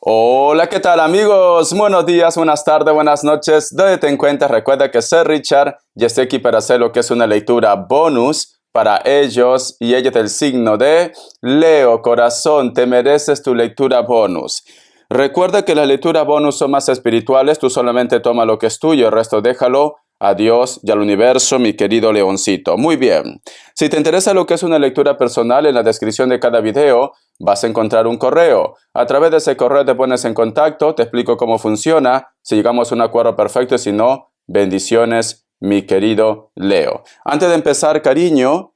Hola, ¿qué tal amigos? Buenos días, buenas tardes, buenas noches. ¿Dónde te encuentras? Recuerda que soy Richard y estoy aquí para hacer lo que es una lectura bonus para ellos y ellos del signo de Leo. Corazón, te mereces tu lectura bonus. Recuerda que las lecturas bonus son más espirituales. Tú solamente toma lo que es tuyo, el resto déjalo a Dios y al universo, mi querido leoncito. Muy bien. Si te interesa lo que es una lectura personal, en la descripción de cada video vas a encontrar un correo. A través de ese correo te pones en contacto, te explico cómo funciona, si llegamos a un acuerdo perfecto y si no, bendiciones, mi querido Leo. Antes de empezar, cariño,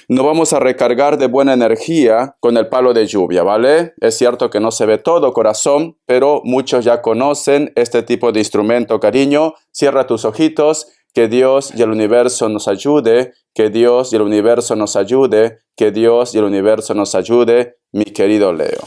nos vamos a recargar de buena energía con el palo de lluvia, ¿vale? Es cierto que no se ve todo, corazón, pero muchos ya conocen este tipo de instrumento, cariño. Cierra tus ojitos, que Dios y el universo nos ayude, que Dios y el universo nos ayude, que Dios y el universo nos ayude, mi querido Leo.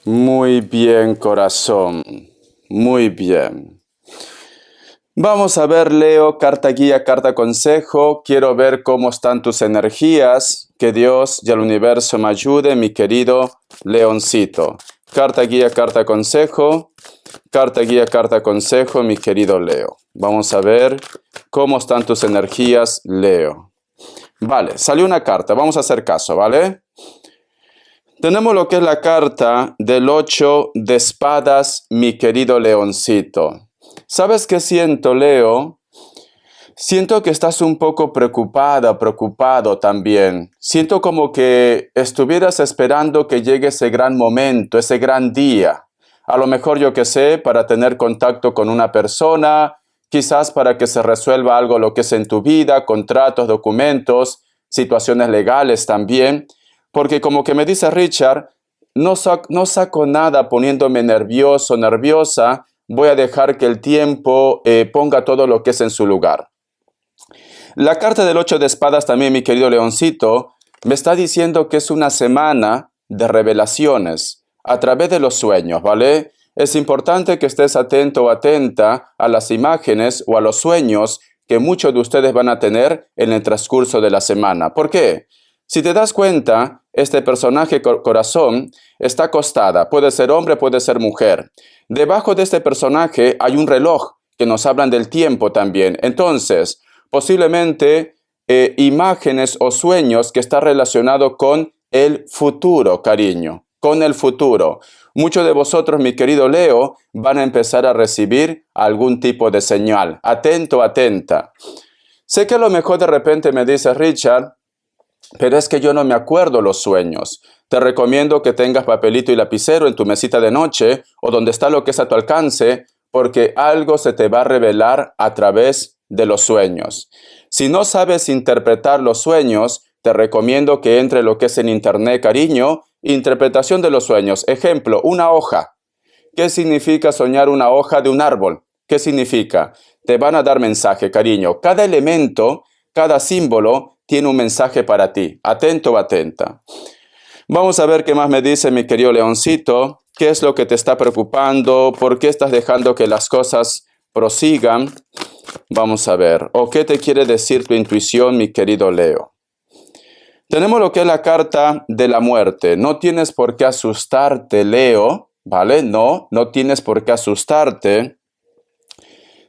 Muy bien, corazón. Muy bien. Vamos a ver, Leo, carta guía, carta consejo. Quiero ver cómo están tus energías. Que Dios y el universo me ayude, mi querido leoncito. Carta guía, carta consejo. Carta guía, carta consejo, mi querido Leo. Vamos a ver cómo están tus energías, Leo. Vale, salió una carta. Vamos a hacer caso, ¿vale? Tenemos lo que es la carta del 8 de espadas, mi querido leoncito. ¿Sabes qué siento, Leo? Siento que estás un poco preocupada, preocupado también. Siento como que estuvieras esperando que llegue ese gran momento, ese gran día. A lo mejor, yo que sé, para tener contacto con una persona, quizás para que se resuelva algo lo que es en tu vida, contratos, documentos, situaciones legales también. Porque como que me dice Richard, no saco nada poniéndome nervioso, nerviosa, voy a dejar que el tiempo ponga todo lo que es en su lugar. La carta del 8 de espadas también, mi querido leoncito, me está diciendo que es una semana de revelaciones a través de los sueños, ¿vale? Es importante que estés atento o atenta a las imágenes o a los sueños que muchos de ustedes van a tener en el transcurso de la semana. ¿Por qué? Si te das cuenta, este personaje corazón está acostada, puede ser hombre, puede ser mujer. Debajo de este personaje hay un reloj que nos hablan del tiempo también. Entonces, posiblemente imágenes o sueños que están relacionados con el futuro, cariño, con el futuro. Muchos de vosotros, mi querido Leo, van a empezar a recibir algún tipo de señal. Atento, atenta. Sé que a lo mejor de repente me dice Richard, pero es que yo no me acuerdo los sueños. Te recomiendo que tengas papelito y lapicero en tu mesita de noche o donde está lo que es a tu alcance, porque algo se te va a revelar a través de los sueños. Si no sabes interpretar los sueños, te recomiendo que entre lo que es en internet, cariño, interpretación de los sueños. Ejemplo, una hoja. ¿Qué significa soñar una hoja de un árbol? ¿Qué significa? Te van a dar mensaje, cariño. Cada elemento, cada símbolo tiene un mensaje para ti. Atento o atenta. Vamos a ver qué más me dice mi querido leoncito. ¿Qué es lo que te está preocupando? ¿Por qué estás dejando que las cosas prosigan? Vamos a ver. ¿O qué te quiere decir tu intuición, mi querido Leo? Tenemos lo que es la carta de la muerte. No tienes por qué asustarte, Leo, ¿vale? No tienes por qué asustarte.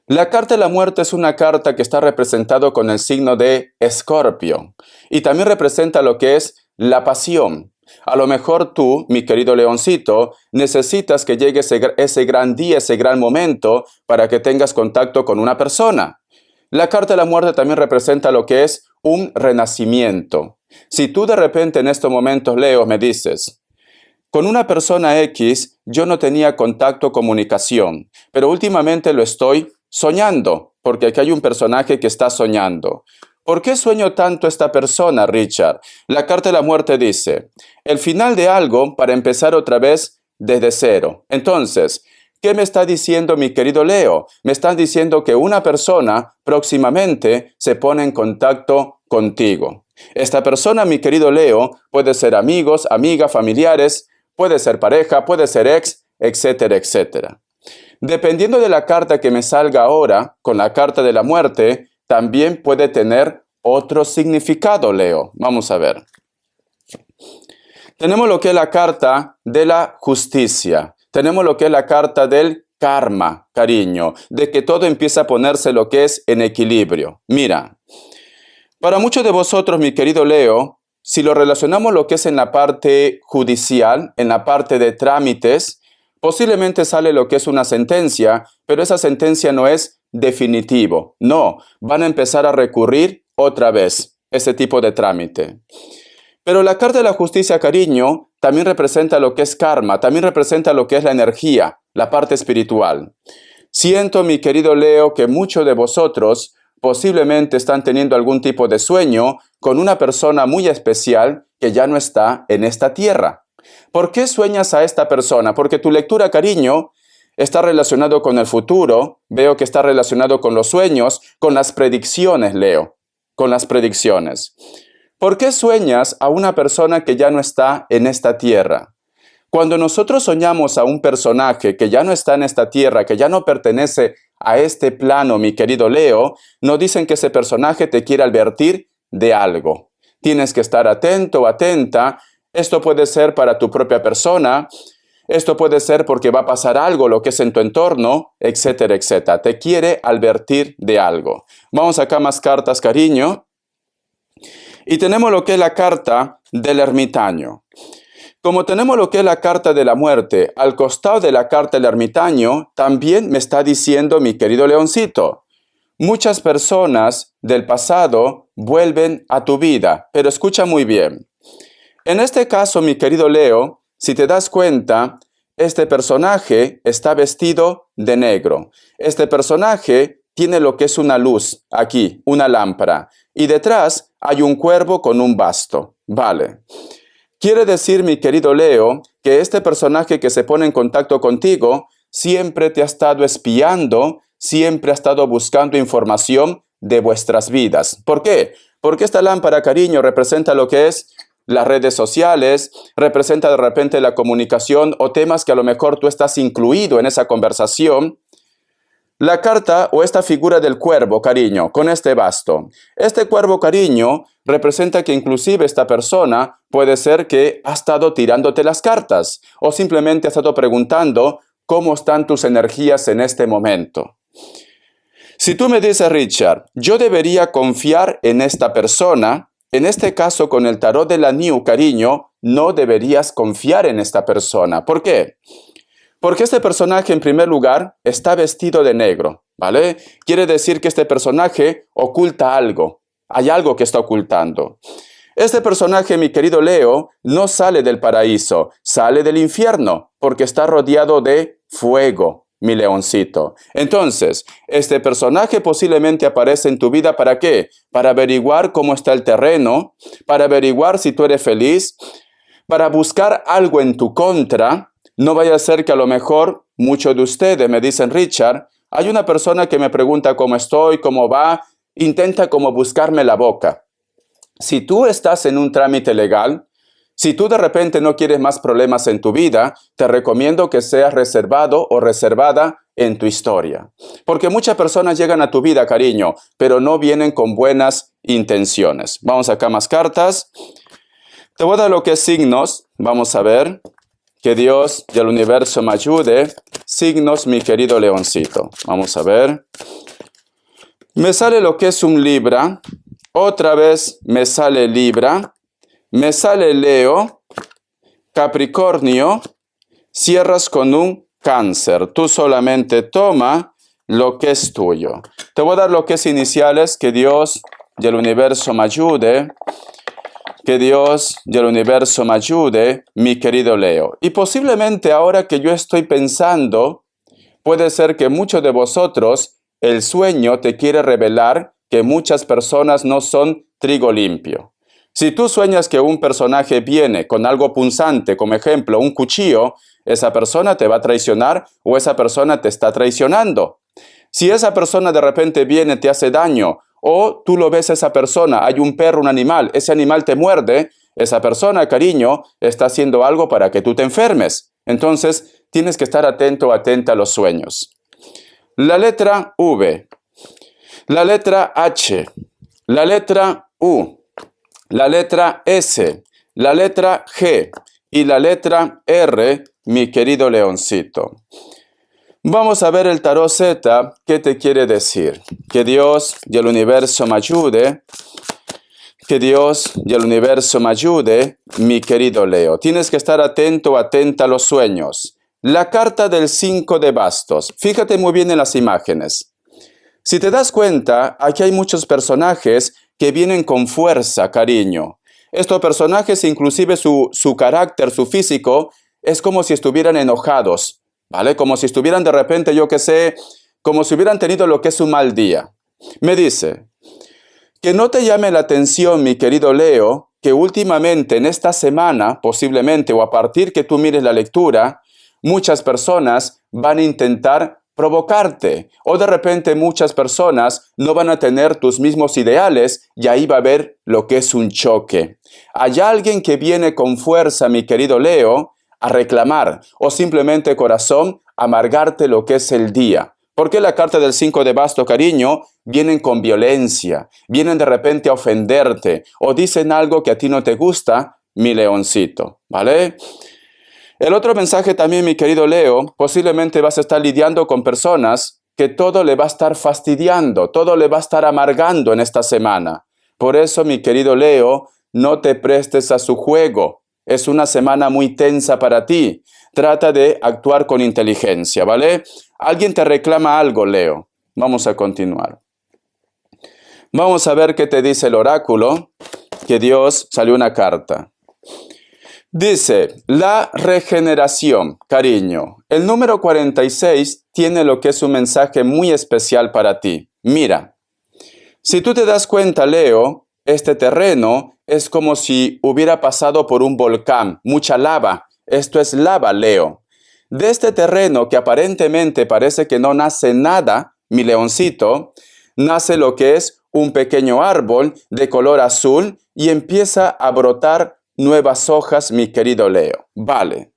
La carta de la muerte es una carta que está representada con el signo de Escorpio y también representa lo que es la pasión. A lo mejor tú, mi querido leoncito, necesitas que llegue ese gran día, ese gran momento para que tengas contacto con una persona. La carta de la muerte también representa lo que es un renacimiento. Si tú de repente en estos momentos, Leo, me dices, con una persona X yo no tenía contacto, comunicación, pero últimamente lo estoy soñando, porque aquí hay un personaje que está soñando. ¿Por qué sueño tanto esta persona, Richard? La carta de la muerte dice, el final de algo para empezar otra vez desde cero. Entonces, ¿qué me está diciendo mi querido Leo? Me están diciendo que una persona próximamente se pone en contacto contigo. Esta persona, mi querido Leo, puede ser amigos, amigas, familiares, puede ser pareja, puede ser ex, etcétera, etcétera. Dependiendo de la carta que me salga ahora, con la carta de la muerte, también puede tener otro significado, Leo. Vamos a ver. Tenemos lo que es la carta de la justicia. Tenemos lo que es la carta del karma, cariño, de que todo empieza a ponerse lo que es en equilibrio. Mira, para muchos de vosotros, mi querido Leo, si lo relacionamos lo que es en la parte judicial, en la parte de trámites, posiblemente sale lo que es una sentencia, pero esa sentencia no es definitivo. No, van a empezar a recurrir otra vez ese tipo de trámite. Pero la carta de la justicia, cariño, también representa lo que es karma, también representa lo que es la energía, la parte espiritual. Siento, mi querido Leo, que muchos de vosotros posiblemente están teniendo algún tipo de sueño con una persona muy especial que ya no está en esta tierra. ¿Por qué sueñas a esta persona? Porque tu lectura, cariño, está relacionado con el futuro. Veo que está relacionado con los sueños, con las predicciones, Leo, con las predicciones. ¿Por qué sueñas a una persona que ya no está en esta tierra? Cuando nosotros soñamos a un personaje que ya no está en esta tierra, que ya no pertenece a este plano, mi querido Leo, nos dicen que ese personaje te quiere advertir de algo. Tienes que estar atento, atenta. Esto puede ser para tu propia persona, esto puede ser porque va a pasar algo, lo que es en tu entorno, etcétera, etcétera. Te quiere advertir de algo. Vamos acá más cartas, cariño. Y tenemos lo que es la carta del ermitaño. Como tenemos lo que es la carta de la muerte, al costado de la carta del ermitaño, también me está diciendo mi querido leoncito, muchas personas del pasado vuelven a tu vida, pero escucha muy bien. En este caso, mi querido Leo, si te das cuenta, este personaje está vestido de negro. Este personaje tiene lo que es una luz, aquí, una lámpara, y detrás hay un cuervo con un basto. Vale. Quiere decir, mi querido Leo, que este personaje que se pone en contacto contigo siempre te ha estado espiando, siempre ha estado buscando información de vuestras vidas. ¿Por qué? Porque esta lámpara, cariño, representa lo que es las redes sociales, representa de repente la comunicación o temas que a lo mejor tú estás incluido en esa conversación. La carta o esta figura del cuervo, cariño, con este basto. Este cuervo, cariño, representa que inclusive esta persona puede ser que ha estado tirándote las cartas o simplemente ha estado preguntando cómo están tus energías en este momento. Si tú me dices, Richard, yo debería confiar en esta persona, en este caso con el tarot de la New, cariño, no deberías confiar en esta persona. ¿Por qué? Porque este personaje, en primer lugar, está vestido de negro, ¿vale? Quiere decir que este personaje oculta algo. Hay algo que está ocultando. Este personaje, mi querido Leo, no sale del paraíso, sale del infierno, porque está rodeado de fuego, mi leoncito. Entonces, este personaje posiblemente aparece en tu vida, ¿para qué? Para averiguar cómo está el terreno, para averiguar si tú eres feliz, para buscar algo en tu contra. No vaya a ser que a lo mejor muchos de ustedes me dicen, Richard, hay una persona que me pregunta cómo estoy, cómo va, intenta como buscarme la boca. Si tú estás en un trámite legal, si tú de repente no quieres más problemas en tu vida, te recomiendo que seas reservado o reservada en tu historia. Porque muchas personas llegan a tu vida, cariño, pero no vienen con buenas intenciones. Vamos acá más cartas. Te voy a dar lo que es signos. Vamos a ver. Que Dios y el universo me ayude. Signos, mi querido leoncito. Vamos a ver. Me sale lo que es un Libra. Otra vez me sale Libra. Me sale Leo. Capricornio. Cierras con un Cáncer. Tú solamente toma lo que es tuyo. Te voy a dar lo que es iniciales. Que Dios y el universo me ayude. Que Dios y el universo me ayude, mi querido Leo. Y posiblemente ahora que yo estoy pensando, puede ser que muchos de vosotros, el sueño te quiere revelar que muchas personas no son trigo limpio. Si tú sueñas que un personaje viene con algo punzante, como ejemplo un cuchillo, esa persona te va a traicionar o esa persona te está traicionando. Si esa persona de repente viene y te hace daño, o tú lo ves a esa persona, hay un perro, un animal, ese animal te muerde, esa persona, cariño, está haciendo algo para que tú te enfermes. Entonces, tienes que estar atento o atenta a los sueños. La letra V, la letra H, la letra U, la letra S, la letra G y la letra R, mi querido leoncito. Vamos a ver el tarot Z, ¿qué te quiere decir? Que Dios y el universo me ayude. Que Dios y el universo me ayude, mi querido Leo. Tienes que estar atento o atenta a los sueños. La carta del 5 de bastos. Fíjate muy bien en las imágenes. Si te das cuenta, aquí hay muchos personajes que vienen con fuerza, cariño. Estos personajes, inclusive su carácter, su físico, es como si estuvieran enojados, ¿vale? Como si estuvieran de repente, yo qué sé, como si hubieran tenido lo que es un mal día. Me dice, que no te llame la atención, mi querido Leo, que últimamente en esta semana, posiblemente, o a partir que tú mires la lectura, muchas personas van a intentar provocarte, o de repente muchas personas no van a tener tus mismos ideales y ahí va a haber lo que es un choque. Hay alguien que viene con fuerza, mi querido Leo, a reclamar o simplemente, corazón, amargarte lo que es el día. Porque la carta del 5 de bastos, cariño, vienen con violencia, vienen de repente a ofenderte o dicen algo que a ti no te gusta, mi leoncito, ¿vale? El otro mensaje también, mi querido Leo, posiblemente vas a estar lidiando con personas que todo le va a estar fastidiando, todo le va a estar amargando en esta semana. Por eso, mi querido Leo, no te prestes a su juego. Es una semana muy tensa para ti. Trata de actuar con inteligencia, ¿vale? Alguien te reclama algo, Leo. Vamos a continuar. Vamos a ver qué te dice el oráculo, que Dios salió una carta. Dice, la regeneración, cariño. El número 46 tiene lo que es un mensaje muy especial para ti. Mira, si tú te das cuenta, Leo, este terreno es como si hubiera pasado por un volcán, mucha lava. Esto es lava, Leo. De este terreno que aparentemente parece que no nace nada, mi leoncito, nace lo que es un pequeño árbol de color azul y empieza a brotar nuevas hojas, mi querido Leo. Vale.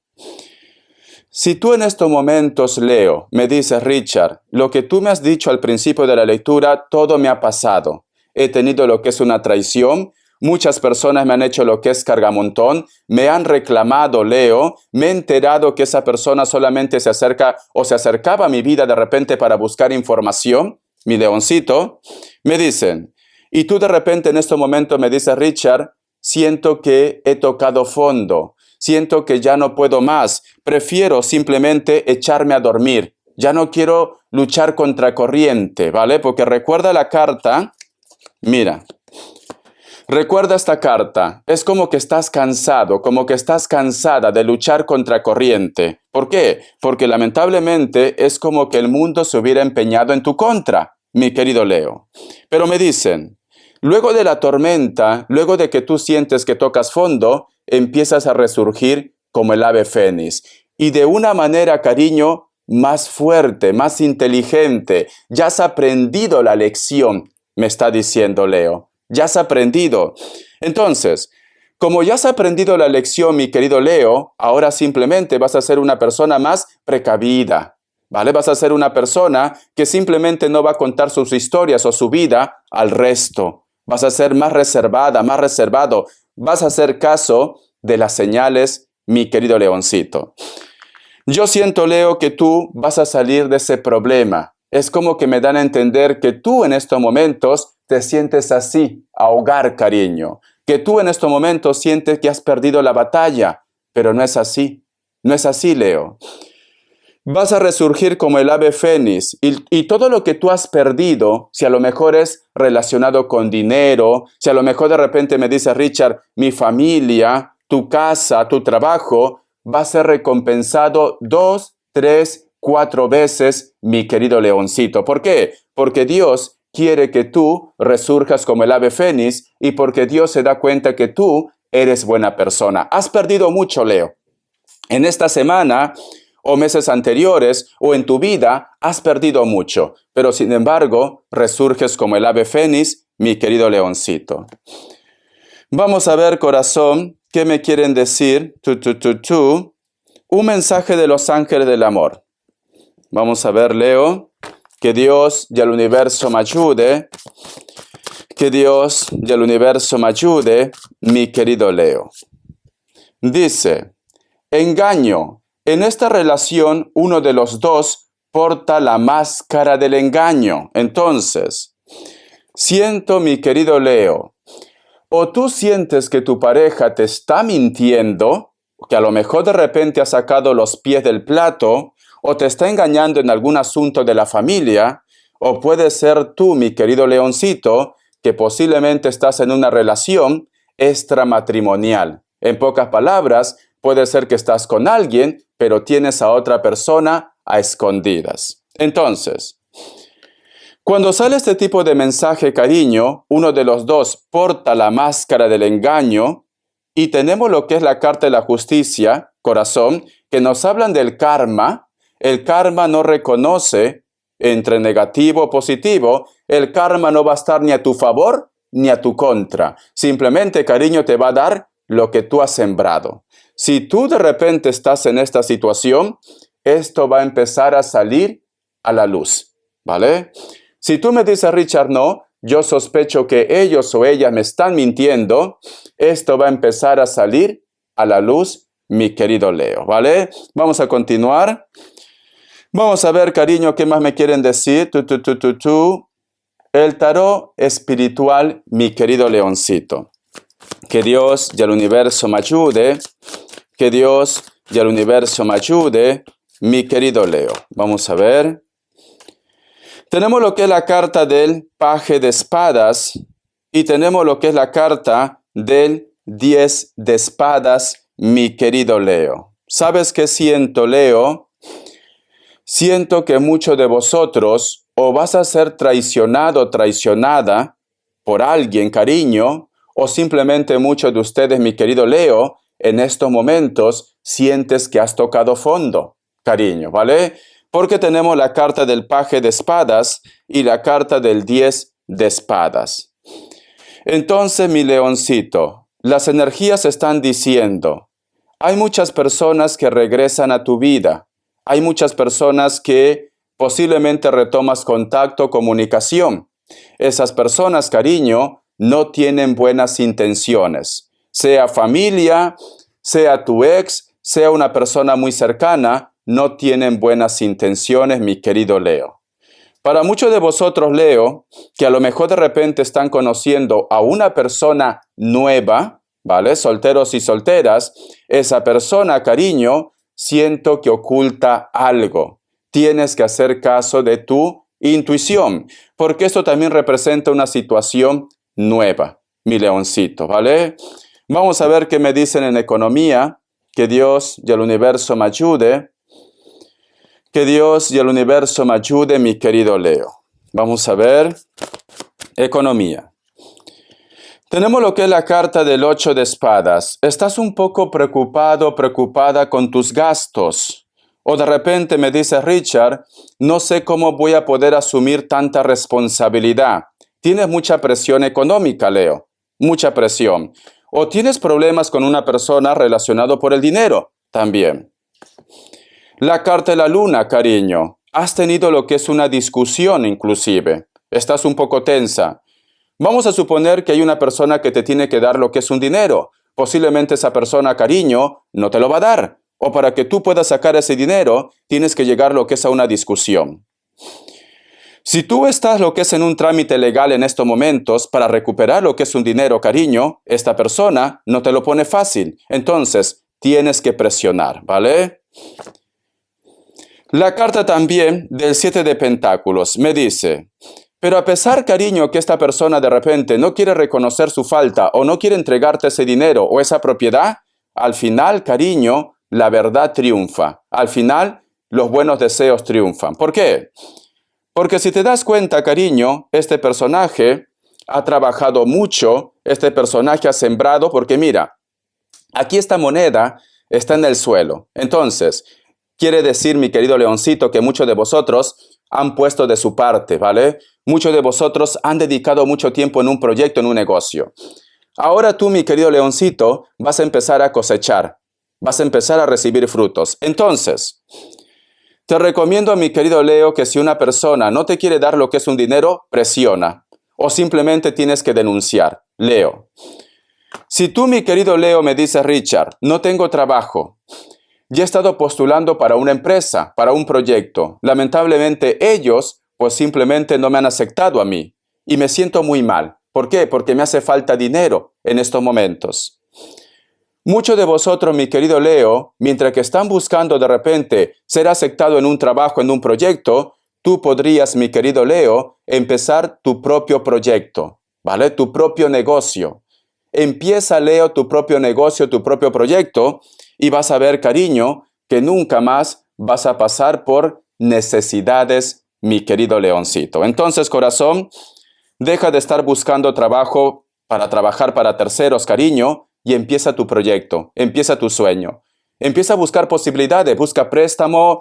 Si tú en estos momentos, Leo, me dices, Richard, lo que tú me has dicho al principio de la lectura, todo me ha pasado. He tenido lo que es una traición, muchas personas me han hecho lo que es cargamontón, me han reclamado, Leo, me he enterado que esa persona solamente se acerca o se acercaba a mi vida de repente para buscar información, mi leoncito, me dicen, y tú de repente en este momento me dices, Richard, siento que he tocado fondo, siento que ya no puedo más, prefiero simplemente echarme a dormir, ya no quiero luchar contra corriente, ¿vale? Porque recuerda la carta, mira, recuerda esta carta, es como que estás cansado, como que estás cansada de luchar contra corriente. ¿Por qué? Porque lamentablemente es como que el mundo se hubiera empeñado en tu contra, mi querido Leo. Pero me dicen, luego de la tormenta, luego de que tú sientes que tocas fondo, empiezas a resurgir como el ave fénix. Y de una manera, cariño, más fuerte, más inteligente. Ya has aprendido la lección, me está diciendo Leo. Ya has aprendido. Entonces, como ya has aprendido la lección, mi querido Leo, ahora simplemente vas a ser una persona más precavida, ¿vale? Vas a ser una persona que simplemente no va a contar sus historias o su vida al resto. Vas a ser más reservada, más reservado. Vas a hacer caso de las señales, mi querido leoncito. Yo siento, Leo, que tú vas a salir de ese problema. Es como que me dan a entender que tú en estos momentos te sientes así, ahogar, cariño. Que tú en estos momentos sientes que has perdido la batalla, pero no es así. No es así, Leo. Vas a resurgir como el ave fénix y todo lo que tú has perdido, si a lo mejor es relacionado con dinero, si a lo mejor de repente me dice Richard, mi familia, tu casa, tu trabajo, va a ser recompensado 2, 3, 4 veces, mi querido leoncito. ¿Por qué? Porque Dios quiere que tú resurjas como el ave fénix y porque Dios se da cuenta que tú eres buena persona. Has perdido mucho, Leo. En esta semana o meses anteriores o en tu vida has perdido mucho, pero sin embargo resurges como el ave fénix, mi querido leoncito. Vamos a ver, corazón, ¿qué me quieren decir? Un mensaje de los ángeles del amor. Vamos a ver, Leo, que Dios y el universo me ayude. Que Dios y el universo me ayude, mi querido Leo. Dice, engaño. En esta relación, uno de los dos porta la máscara del engaño. Entonces, siento, mi querido Leo, o tú sientes que tu pareja te está mintiendo, que a lo mejor de repente ha sacado los pies del plato, o te está engañando en algún asunto de la familia, o puede ser tú, mi querido leoncito, que posiblemente estás en una relación extramatrimonial. En pocas palabras, puede ser que estás con alguien, pero tienes a otra persona a escondidas. Entonces, cuando sale este tipo de mensaje, cariño, uno de los dos porta la máscara del engaño y tenemos lo que es la carta de la justicia, corazón, que nos hablan del karma. El karma no reconoce entre negativo o positivo. El karma no va a estar ni a tu favor ni a tu contra. Simplemente, cariño, te va a dar lo que tú has sembrado. Si tú de repente estás en esta situación, esto va a empezar a salir a la luz, ¿vale? Si tú me dices, Richard, no, yo sospecho que ellos o ellas me están mintiendo, esto va a empezar a salir a la luz, mi querido Leo, ¿vale? Vamos a continuar. Vamos a ver, cariño, ¿qué más me quieren decir? El tarot espiritual, mi querido leoncito. Que Dios y el universo me ayude. Que Dios y el universo me ayude, mi querido Leo. Vamos a ver. Tenemos lo que es la carta del paje de espadas y tenemos lo que es la carta del 10 de espadas, mi querido Leo. ¿Sabes qué siento, Leo? Siento que muchos de vosotros o vas a ser traicionado o traicionada por alguien, cariño, o simplemente muchos de ustedes, mi querido Leo, en estos momentos sientes que has tocado fondo, cariño, ¿vale? Porque tenemos la carta del paje de espadas y la carta del 10 de espadas. Entonces, mi leoncito, las energías están diciendo, hay muchas personas que regresan a tu vida. Hay muchas personas que posiblemente retomas contacto, comunicación. Esas personas, cariño, no tienen buenas intenciones. Sea familia, sea tu ex, sea una persona muy cercana, no tienen buenas intenciones, mi querido Leo. Para muchos de vosotros, Leo, que a lo mejor de repente están conociendo a una persona nueva, ¿vale? Solteros y solteras, esa persona, cariño, siento que oculta algo. Tienes que hacer caso de tu intuición, porque esto también representa una situación nueva, mi leoncito, ¿vale? Vamos a ver qué me dicen en economía. Que Dios y el universo me ayude. Que Dios y el universo me ayude, mi querido Leo. Vamos a ver. Economía. Tenemos lo que es la carta del 8 de espadas. Estás un poco preocupado, preocupada con tus gastos. O de repente me dice, Richard, no sé cómo voy a poder asumir tanta responsabilidad. Tienes mucha presión económica, Leo. Mucha presión. O tienes problemas con una persona relacionado por el dinero. También. La carta de la luna, cariño. Has tenido lo que es una discusión inclusive. Estás un poco tensa. Vamos a suponer que hay una persona que te tiene que dar lo que es un dinero. Posiblemente esa persona, cariño, no te lo va a dar. O para que tú puedas sacar ese dinero, tienes que llegar lo que es a una discusión. Si tú estás lo que es en un trámite legal en estos momentos para recuperar lo que es un dinero, cariño, esta persona no te lo pone fácil. Entonces, tienes que presionar, ¿vale? La carta también del 7 de pentáculos me dice, pero a pesar, cariño, que esta persona de repente no quiere reconocer su falta o no quiere entregarte ese dinero o esa propiedad, al final, cariño, la verdad triunfa. Al final, los buenos deseos triunfan. ¿Por qué? Porque si te das cuenta, cariño, este personaje ha trabajado mucho, este personaje ha sembrado, porque mira, aquí esta moneda está en el suelo. Entonces, quiere decir, mi querido leoncito, que muchos de vosotros han puesto de su parte, ¿vale? Muchos de vosotros han dedicado mucho tiempo en un proyecto, en un negocio. Ahora tú, mi querido leoncito, vas a empezar a cosechar, vas a empezar a recibir frutos. Entonces, te recomiendo, mi querido Leo, que si una persona no te quiere dar lo que es un dinero, presiona. O simplemente tienes que denunciar. Leo. Si tú, mi querido Leo, me dices, Richard, no tengo trabajo. Ya he estado postulando para una empresa, para un proyecto. Lamentablemente ellos, pues simplemente no me han aceptado a mí. Y me siento muy mal. ¿Por qué? Porque me hace falta dinero en estos momentos. Muchos de vosotros, mi querido Leo, mientras que están buscando de repente ser aceptado en un trabajo, en un proyecto, tú podrías, mi querido Leo, empezar tu propio proyecto, ¿vale? Tu propio negocio. Empieza, Leo, tu propio negocio, tu propio proyecto, y vas a ver, cariño, que nunca más vas a pasar por necesidades, mi querido leoncito. Entonces, corazón, deja de estar buscando trabajo para trabajar para terceros, cariño, y empieza tu proyecto, empieza tu sueño. Empieza a buscar posibilidades, busca préstamo,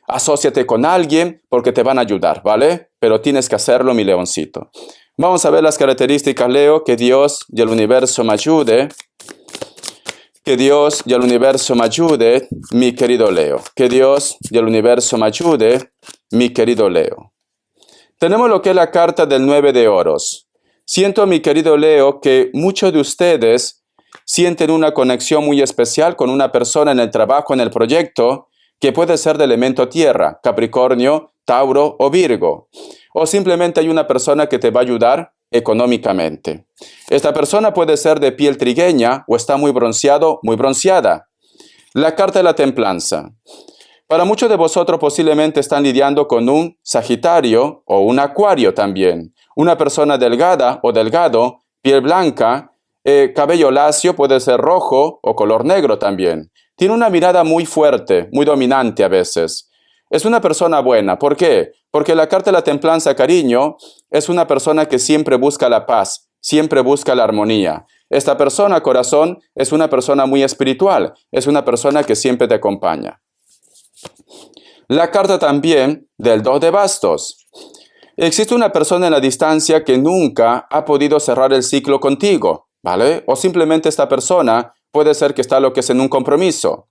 asóciate con alguien porque te van a ayudar, ¿vale? Pero tienes que hacerlo, mi leoncito. Vamos a ver las características, Leo. Que Dios y el universo me ayude. Que Dios y el universo me ayude, mi querido Leo. Que Dios y el universo me ayude, mi querido Leo. Tenemos lo que es la carta del 9 de oros. Siento, mi querido Leo, que muchos de ustedes sienten una conexión muy especial con una persona en el trabajo, en el proyecto, que puede ser de elemento tierra, Capricornio, Tauro o Virgo. O simplemente hay una persona que te va a ayudar económicamente. Esta persona puede ser de piel trigueña o está muy bronceado, muy bronceada. La carta de la templanza. Para muchos de vosotros posiblemente están lidiando con un Sagitario o un Acuario también. Una persona delgada o delgado, piel blanca, cabello lacio, puede ser rojo o color negro también. Tiene una mirada muy fuerte, muy dominante a veces. Es una persona buena. ¿Por qué? Porque la carta de la templanza, cariño, es una persona que siempre busca la paz, siempre busca la armonía. Esta persona, corazón, es una persona muy espiritual, es una persona que siempre te acompaña. La carta también del 2 de bastos. Existe una persona en la distancia que nunca ha podido cerrar el ciclo contigo, ¿vale? O simplemente esta persona puede ser que está lo que es en un compromiso.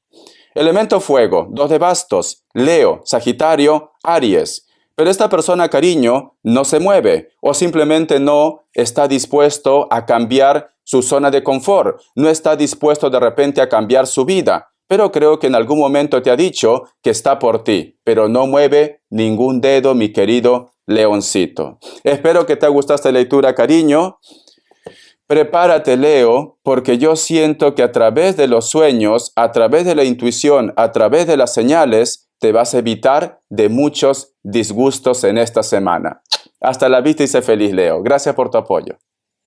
Elemento fuego, 2 de bastos, Leo, Sagitario, Aries. Pero esta persona, cariño, no se mueve o simplemente no está dispuesto a cambiar su zona de confort, no está dispuesto de repente a cambiar su vida. Pero creo que en algún momento te ha dicho que está por ti, pero no mueve ningún dedo, mi querido leoncito. Espero que te haya gustado esta lectura, cariño. Prepárate, Leo, porque yo siento que a través de los sueños, a través de la intuición, a través de las señales, te vas a evitar de muchos disgustos en esta semana. Hasta la vista y sé feliz, Leo. Gracias por tu apoyo.